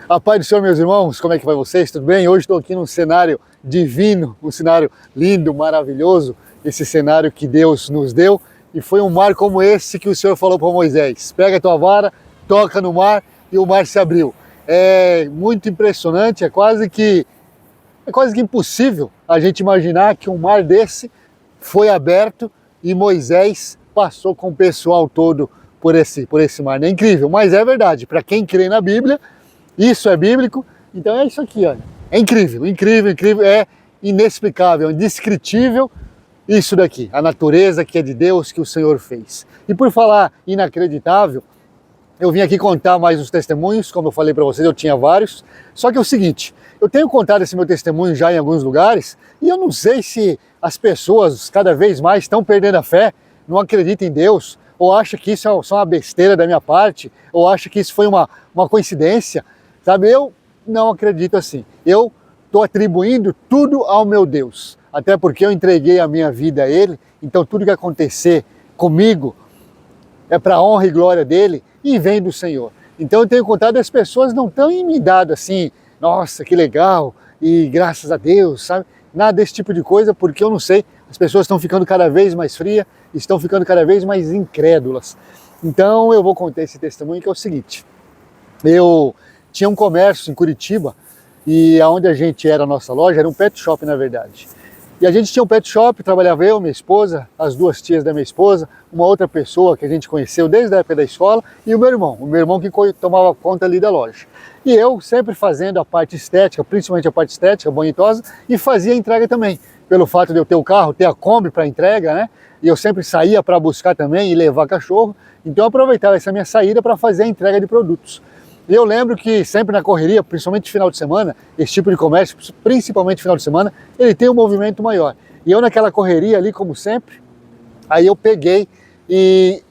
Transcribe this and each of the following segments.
A paz do Senhor, meus irmãos, como é que vai vocês? Tudo bem? Hoje estou aqui num cenário divino, um cenário lindo, maravilhoso, esse cenário que Deus nos deu, e foi um mar como esse que o Senhor falou para Moisés: pega a tua vara, toca no mar, e o mar se abriu. É muito impressionante, é quase que impossível a gente imaginar que um mar desse foi aberto e Moisés passou com o pessoal todo por esse mar. É incrível, mas é verdade. Para quem crê na Bíblia, isso é bíblico. Então é isso aqui, olha. É incrível, incrível, incrível. É inexplicável, indescritível isso daqui. A natureza que é de Deus, que o Senhor fez. E por falar inacreditável, eu vim aqui contar mais uns testemunhos. Como eu falei para vocês, eu tinha vários. Só que é o seguinte, eu tenho contado esse meu testemunho já em alguns lugares e eu não sei se as pessoas cada vez mais estão perdendo a fé, não acreditam em Deus, ou acham que isso é só uma besteira da minha parte, ou acham que isso foi uma coincidência, sabe? Eu não acredito assim. Eu estou atribuindo tudo ao meu Deus, até porque eu entreguei a minha vida a Ele, então tudo que acontecer comigo é para a honra e glória dEle e vem do Senhor. Então eu tenho contado, as pessoas não estão me dando assim, nossa, que legal, e graças a Deus, sabe? Nada desse tipo de coisa, porque eu não sei, as pessoas estão ficando cada vez mais frias, estão ficando cada vez mais incrédulas. Então eu vou contar esse testemunho, que é o seguinte: eu tinha um comércio em Curitiba, e aonde a gente era, a nossa loja, era um pet shop na verdade. E a gente tinha um pet shop, trabalhava eu, minha esposa, as duas tias da minha esposa, uma outra pessoa que a gente conheceu desde a época da escola, e o meu irmão que tomava conta ali da loja. E eu sempre fazendo a parte estética, principalmente a parte estética, bonitosa, e fazia a entrega também. Pelo fato de eu ter o carro, ter a Kombi para entrega, né? E eu sempre saía para buscar também e levar cachorro, então eu aproveitava essa minha saída para fazer a entrega de produtos. E eu lembro que sempre na correria, principalmente final de semana, esse tipo de comércio, principalmente final de semana, ele tem um movimento maior. E eu naquela correria ali, como sempre, aí eu peguei e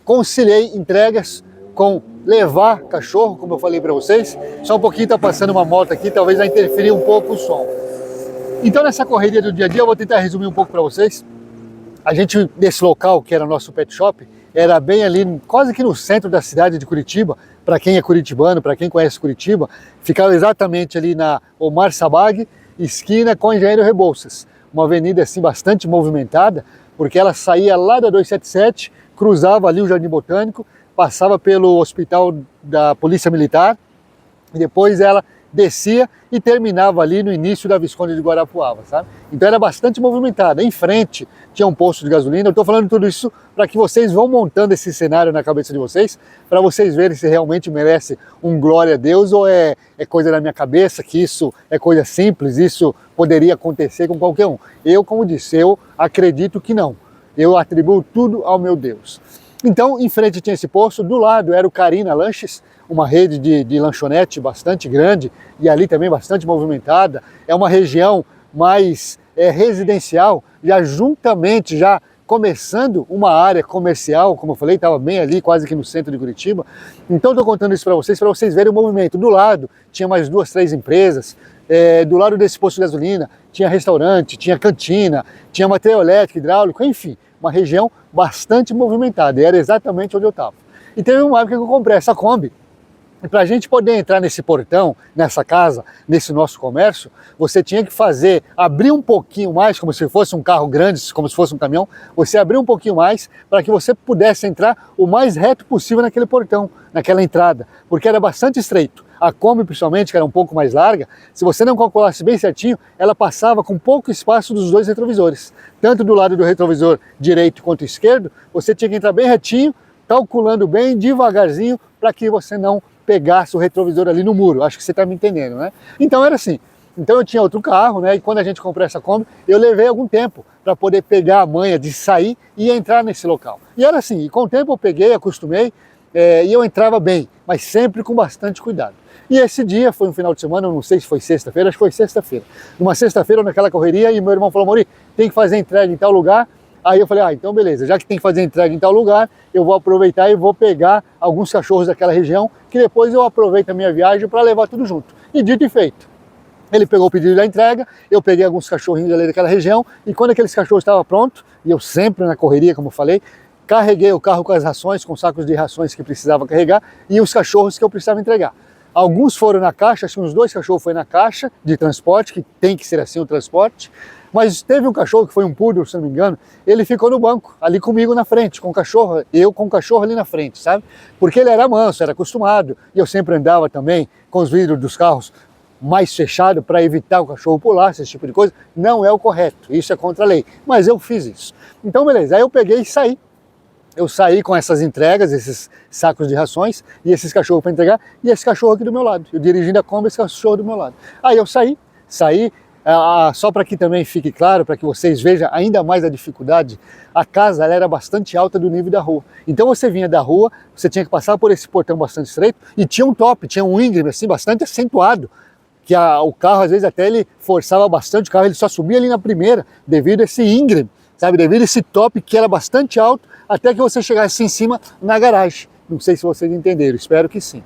conciliei entregas com levar cachorro, como eu falei para vocês. Só um pouquinho, tá passando uma moto aqui, talvez vai interferir um pouco o som. Então nessa correria do dia a dia, eu vou tentar resumir um pouco para vocês. A gente, nesse local, que era o nosso pet shop, era bem ali, quase que no centro da cidade de Curitiba. Para quem é curitibano, para quem conhece Curitiba, ficava exatamente ali na Omar Sabag, esquina com Engenheiro Rebouças. Uma avenida assim bastante movimentada, porque ela saía lá da 277, cruzava ali o Jardim Botânico, passava pelo Hospital da Polícia Militar, e depois ela descia e terminava ali no início da Visconde de Guarapuava, sabe? Então era bastante movimentada. Em frente tinha um posto de gasolina. Eu estou falando tudo isso para que vocês vão montando esse cenário na cabeça de vocês, para vocês verem se realmente merece um glória a Deus ou é coisa da minha cabeça, que isso é coisa simples, isso poderia acontecer com qualquer um. Eu, como disse, eu acredito que não. Eu atribuo tudo ao meu Deus. Então, em frente tinha esse posto, do lado era o Carina Lanches, uma rede de lanchonete bastante grande e ali também bastante movimentada. É uma região mais residencial, já começando uma área comercial, como eu falei, estava bem ali, quase que no centro de Curitiba. Então estou contando isso para vocês verem o movimento. Do lado tinha mais 2, 3 empresas, do lado desse posto de gasolina tinha restaurante, tinha cantina, tinha material elétrico, hidráulico, enfim, uma região bastante movimentada, e era exatamente onde eu estava. E teve uma época que eu comprei essa Kombi, e para a gente poder entrar nesse portão, nessa casa, nesse nosso comércio, você tinha que abrir um pouquinho mais, como se fosse um carro grande, como se fosse um caminhão, você abrir um pouquinho mais para que você pudesse entrar o mais reto possível naquele portão, naquela entrada, porque era bastante estreito. A Kombi, principalmente, que era um pouco mais larga, se você não calculasse bem certinho, ela passava com pouco espaço dos dois retrovisores. Tanto do lado do retrovisor direito quanto esquerdo, você tinha que entrar bem retinho, calculando bem, devagarzinho, para que você não pegasse o retrovisor ali no muro. Acho que você está me entendendo, né? Então era assim. Então eu tinha outro carro, né? E quando a gente comprou essa Kombi, eu levei algum tempo para poder pegar a manha de sair e entrar nesse local. E era assim, e com o tempo eu peguei, acostumei, e eu entrava bem, mas sempre com bastante cuidado. E esse dia foi um final de semana, eu não sei se foi sexta-feira, acho que foi sexta-feira. Numa sexta-feira, naquela correria, e meu irmão falou: Mauri, tem que fazer entrega em tal lugar. Aí eu falei: então beleza, já que tem que fazer entrega em tal lugar, eu vou aproveitar e vou pegar alguns cachorros daquela região, que depois eu aproveito a minha viagem para levar tudo junto. E dito e feito. Ele pegou o pedido da entrega, eu peguei alguns cachorrinhos ali daquela região, e quando aqueles cachorros estavam prontos, e eu sempre na correria, como eu falei, carreguei o carro com as rações, com sacos de rações que precisava carregar, e os cachorros que eu precisava entregar. Alguns foram na caixa, acho que uns 2 cachorros foram na caixa de transporte, que tem que ser assim o transporte. Mas teve um cachorro que foi um poodle, se não me engano, ele ficou no banco, ali comigo na frente, com o cachorro, eu com o cachorro ali na frente, sabe? Porque ele era manso, era acostumado, e eu sempre andava também com os vidros dos carros mais fechados para evitar o cachorro pular, esse tipo de coisa. Não é o correto, isso é contra a lei, mas eu fiz isso. Então beleza, aí eu peguei e saí. Eu saí com essas entregas, esses sacos de rações, e esses cachorros para entregar, e esse cachorro aqui do meu lado. Eu dirigindo a Kombi, esse cachorro do meu lado. Aí eu saí, só para que também fique claro, para que vocês vejam ainda mais a dificuldade, a casa ela era bastante alta do nível da rua. Então você vinha da rua, você tinha que passar por esse portão bastante estreito, e tinha um top, tinha um íngreme assim, bastante acentuado, que o carro às vezes até ele forçava bastante, o carro ele só subia ali na primeira, devido a esse íngreme, sabe, devido a esse top que era bastante alto, até que você chegasse em cima na garagem. Não sei se vocês entenderam, espero que sim.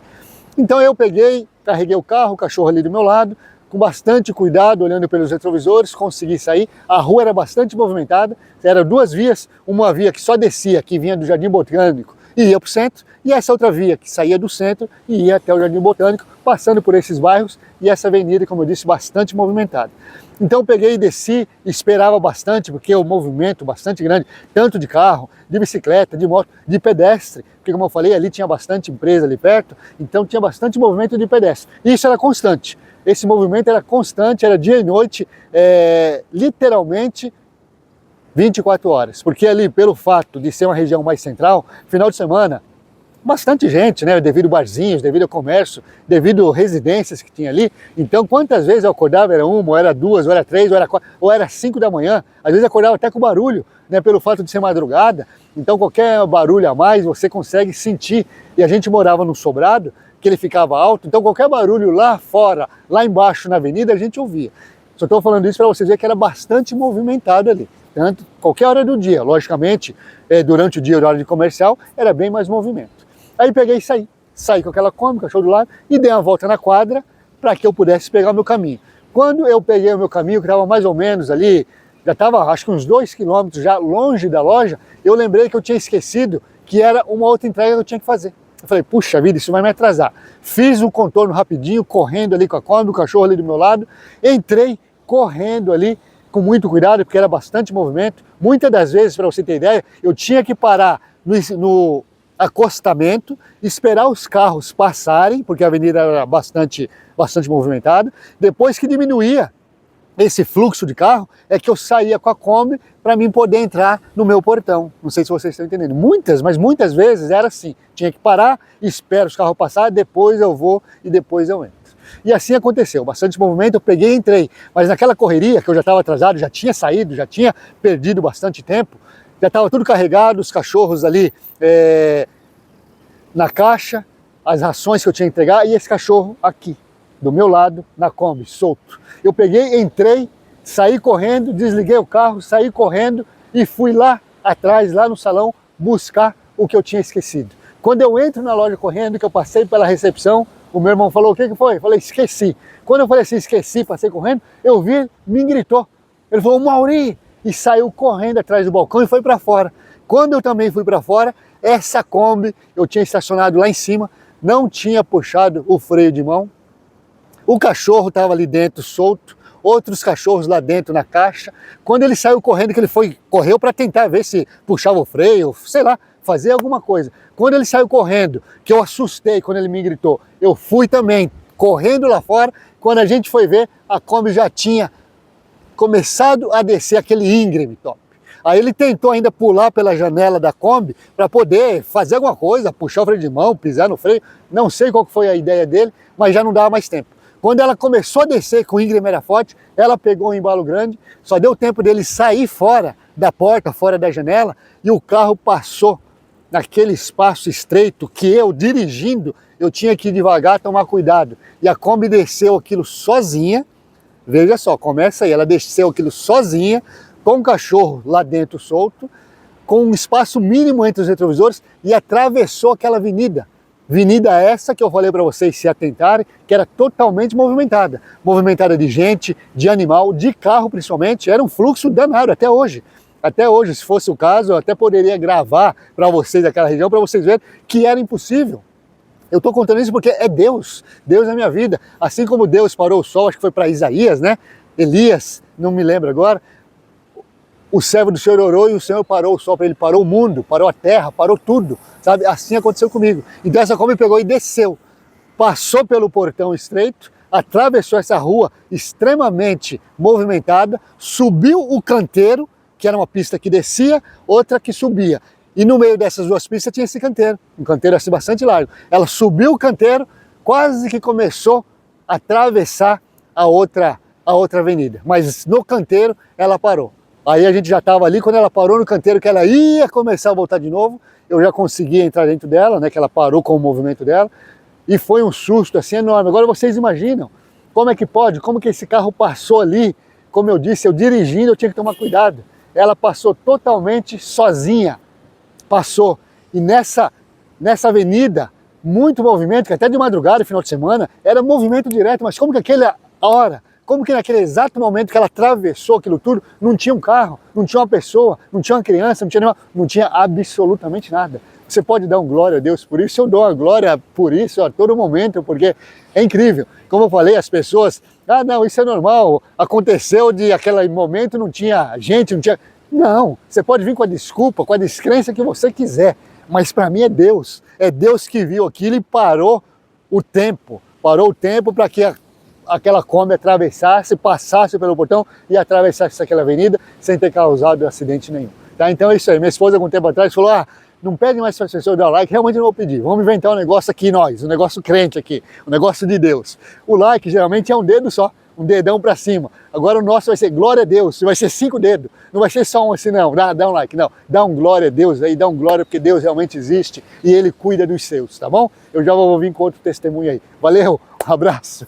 Então eu peguei, carreguei o carro, o cachorro ali do meu lado, com bastante cuidado, olhando pelos retrovisores, consegui sair. A rua era bastante movimentada, eram 2 vias, uma via que só descia, que vinha do Jardim Botânico e ia para o centro, e essa outra via que saía do centro e ia até o Jardim Botânico, passando por esses bairros, e essa avenida, como eu disse, bastante movimentada. Então eu peguei e desci, esperava bastante, porque o movimento bastante grande, tanto de carro, de bicicleta, de moto, de pedestre, porque como eu falei, ali tinha bastante empresa ali perto, então tinha bastante movimento de pedestre. E isso era constante, esse movimento era constante, era dia e noite, literalmente 24 horas, porque ali, pelo fato de ser uma região mais central, final de semana, bastante gente, né, devido a barzinhos, devido ao comércio, devido a residências que tinha ali. Então, quantas vezes eu acordava, era 1, ou era 2, ou era 3, ou era 4, ou era 5 da manhã, às vezes eu acordava até com barulho, né, pelo fato de ser madrugada, então qualquer barulho a mais você consegue sentir, e a gente morava num sobrado, que ele ficava alto, então qualquer barulho lá fora, lá embaixo na avenida, a gente ouvia. Só estou falando isso para vocês verem que era bastante movimentado ali, tanto qualquer hora do dia, logicamente, durante o dia, horário de comercial, era bem mais movimento. Aí peguei e saí com aquela Kombi, cachorro do lado, e dei uma volta na quadra para que eu pudesse pegar o meu caminho. Quando eu peguei o meu caminho, que estava mais ou menos ali, já estava acho que uns 2 quilômetros já longe da loja, eu lembrei que eu tinha esquecido que era uma outra entrega que eu tinha que fazer. Eu falei, puxa vida, isso vai me atrasar. Fiz um contorno rapidinho, correndo ali com a Kombi, o cachorro ali do meu lado, entrei correndo ali, com muito cuidado, porque era bastante movimento. Muitas das vezes, para você ter ideia, eu tinha que parar no acostamento, esperar os carros passarem, porque a avenida era bastante movimentada. Depois que diminuía esse fluxo de carro, é que eu saía com a Kombi para mim poder entrar no meu portão. Não sei se vocês estão entendendo. Mas muitas vezes era assim. Tinha que parar, espero os carros passarem, depois eu vou e depois eu entro. E assim aconteceu, bastante movimento, eu peguei e entrei. Mas naquela correria, que eu já estava atrasado, já tinha saído, já tinha perdido bastante tempo, já estava tudo carregado, os cachorros ali na caixa, as rações que eu tinha que entregar, e esse cachorro aqui, do meu lado, na Kombi, solto. Eu peguei, entrei, saí correndo, desliguei o carro, saí correndo e fui lá atrás, lá no salão, buscar o que eu tinha esquecido. Quando eu entro na loja correndo, que eu passei pela recepção, o meu irmão falou, o que foi? Eu falei, esqueci. Quando eu falei assim, esqueci, passei correndo, eu vi, me gritou. Ele falou, Mauri! E saiu correndo atrás do balcão e foi para fora. Quando eu também fui para fora, essa Kombi, eu tinha estacionado lá em cima, não tinha puxado o freio de mão, o cachorro estava ali dentro solto, outros cachorros lá dentro na caixa. Quando ele saiu correndo, que ele correu para tentar ver se puxava o freio, sei lá, fazer alguma coisa. Quando ele saiu correndo, que eu assustei quando ele me gritou, eu fui também correndo lá fora. Quando a gente foi ver, a Kombi já tinha começado a descer aquele íngreme top. Aí ele tentou ainda pular pela janela da Kombi para poder fazer alguma coisa, puxar o freio de mão, pisar no freio. Não sei qual foi a ideia dele, mas já não dava mais tempo. Quando ela começou a descer, com o íngreme era forte, ela pegou um embalo grande, só deu tempo dele sair fora da porta, fora da janela, e o carro passou naquele espaço estreito que eu, dirigindo, eu tinha que ir devagar, tomar cuidado. E a Kombi desceu aquilo sozinha, veja só, começa aí, ela desceu aquilo sozinha, com o cachorro lá dentro solto, com um espaço mínimo entre os retrovisores, e atravessou aquela avenida. Avenida essa que eu falei para vocês se atentarem, que era totalmente movimentada. Movimentada de gente, de animal, de carro principalmente, era um fluxo danado até hoje. Até hoje, se fosse o caso, eu até poderia gravar para vocês aquela região, para vocês verem que era impossível Eu estou contando isso porque é Deus. Deus é a minha vida. Assim como Deus parou o sol, acho que foi para Isaías, né? Elias, não me lembro agora. O servo do Senhor orou e o Senhor parou o sol para ele, parou o mundo, parou a terra, parou tudo, sabe? Assim aconteceu comigo. Então essa cobra me pegou e desceu, passou pelo portão estreito, atravessou essa rua extremamente movimentada, subiu o canteiro, que era uma pista que descia, outra que subia. E no meio dessas duas pistas tinha esse canteiro, um canteiro assim bastante largo. Ela subiu o canteiro, quase que começou a atravessar a outra avenida, mas no canteiro ela parou. Aí a gente já estava ali, quando ela parou no canteiro, que ela ia começar a voltar de novo, eu já conseguia entrar dentro dela, né, que ela parou com o movimento dela, e foi um susto assim enorme. Agora vocês imaginam, como é que pode, como que esse carro passou ali, como eu disse, eu dirigindo, eu tinha que tomar cuidado. Ela passou totalmente sozinha, passou, e nessa avenida, muito movimento, que até de madrugada, final de semana, era movimento direto, mas como que aquela hora, como que naquele exato momento que ela atravessou aquilo tudo, não tinha um carro, não tinha uma pessoa, não tinha uma criança, não tinha absolutamente nada. Você pode dar um glória a Deus por isso, eu dou uma glória por isso a todo momento, porque é incrível. Como eu falei, as pessoas, não, isso é normal, aconteceu de aquele momento, não tinha gente, não tinha... Não, você pode vir com a desculpa, com a descrença que você quiser, mas para mim é Deus que viu aquilo e parou o tempo para que aquela Kombi atravessasse, passasse pelo portão e atravessasse aquela avenida sem ter causado acidente nenhum. Tá? Então é isso aí. Minha esposa, algum tempo atrás, falou, não pede mais para as pessoas dar o like, realmente não vou pedir. Vamos inventar um negócio aqui nós, um negócio crente aqui, um negócio de Deus. O like geralmente é um dedo só, um dedão para cima. Agora o nosso vai ser glória a Deus, vai ser 5 dedos. Não vai ser só um assim, não, dá um like, não. Dá um glória a Deus aí, dá um glória porque Deus realmente existe e Ele cuida dos seus, tá bom? Eu já vou vir com outro testemunho aí. Valeu, um abraço.